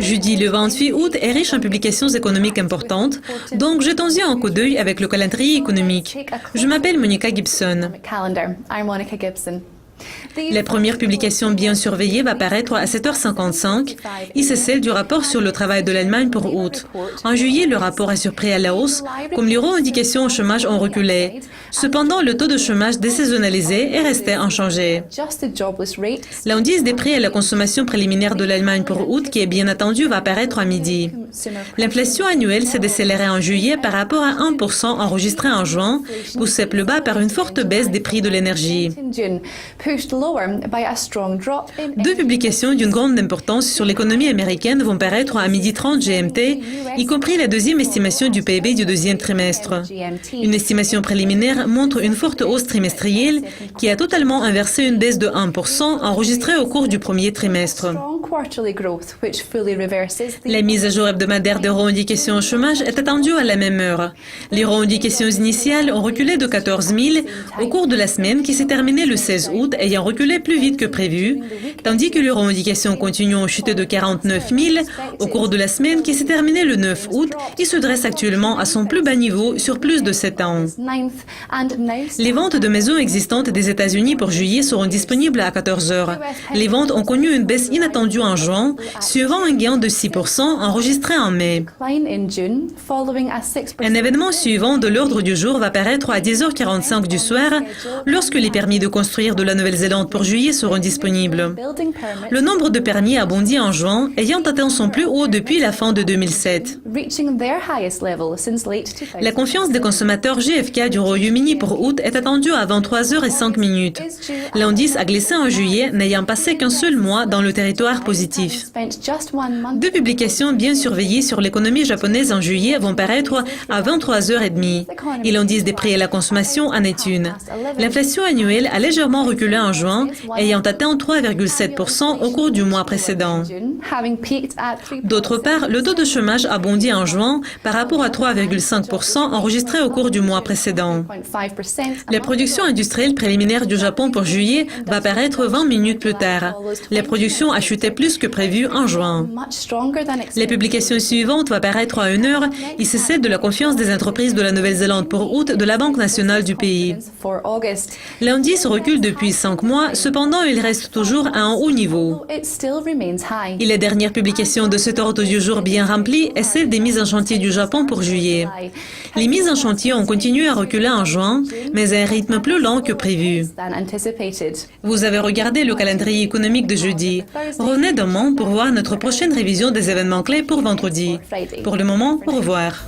Jeudi, le 28 août, est riche en publications économiques importantes, donc jetons-y un coup d'œil avec le calendrier économique. Je m'appelle Monica Gibson. La première publication bien surveillée va paraître à 7h55 et c'est celle du rapport sur le travail de l'Allemagne pour août. En juillet, le rapport a surpris à la hausse, comme les revendications au chômage ont reculé. Cependant, le taux de chômage désaisonnalisé est resté inchangé. L'indice des prix à la consommation préliminaire de l'Allemagne pour août, qui est bien attendu, va paraître à midi. L'inflation annuelle s'est décélérée en juillet par rapport à 1% enregistré en juin, poussé plus bas par une forte baisse des prix de l'énergie. Deux publications d'une grande importance sur l'économie américaine vont paraître à 12h30 GMT, y compris la deuxième estimation du PIB du deuxième trimestre. Une estimation préliminaire montre une forte hausse trimestrielle qui a totalement inversé une baisse de 1% enregistrée au cours du premier trimestre. La mise à jour hebdomadaire des revendications au chômage est attendue à la même heure. Les revendications initiales ont reculé de 14 000 au cours de la semaine qui s'est terminée le 16 août, ayant reculé plus vite que prévu, tandis que les revendications continuent ont chuté de 49 000 au cours de la semaine qui s'est terminée le 9 août et se dresse actuellement à son plus bas niveau sur plus de 7 ans. Les ventes de maisons existantes des États-Unis pour juillet seront disponibles à 14 heures. Les ventes ont connu une baisse inattendue en juin, suivant un gain de 6% enregistré en mai. Un événement suivant de l'ordre du jour va paraître à 10h45 du soir, lorsque les permis de construire de la Nouvelle-Zélande pour juillet seront disponibles. Le nombre de permis a bondi en juin, ayant atteint son plus haut depuis la fin de 2007. La confiance des consommateurs GFK du Royaume-Uni pour août est attendue à 23h05. L'indice a glissé en juillet, n'ayant passé qu'un seul mois dans le territoire positif. Deux publications bien surveillées sur l'économie japonaise en juillet vont paraître à 23h30. Et l'indice des prix à la consommation en est une. L'inflation annuelle a légèrement reculé en juin, ayant atteint 3,7% au cours du mois précédent. D'autre part, le taux de chômage a bondi en juin par rapport à 3,5% enregistré au cours du mois précédent. La production industrielle préliminaire du Japon pour juillet va paraître 20 minutes plus tard. La production a chuté plus que prévu en juin. La publication suivante va paraître à 1h et c'est celle de la confiance des entreprises de la Nouvelle-Zélande pour août de la Banque nationale du pays. L'indice recule depuis 5 mois, cependant il reste toujours à un haut niveau. Et la dernière publication de cet ordre du jour bien rempli est celle des mises en chantier du Japon pour juillet. Les mises en chantier ont continué à reculer en juin, mais à un rythme plus lent que prévu. Vous avez regardé le calendrier économique de jeudi. Revenez demain pour voir notre prochaine révision des événements clés pour vendredi. Pour le moment, au revoir.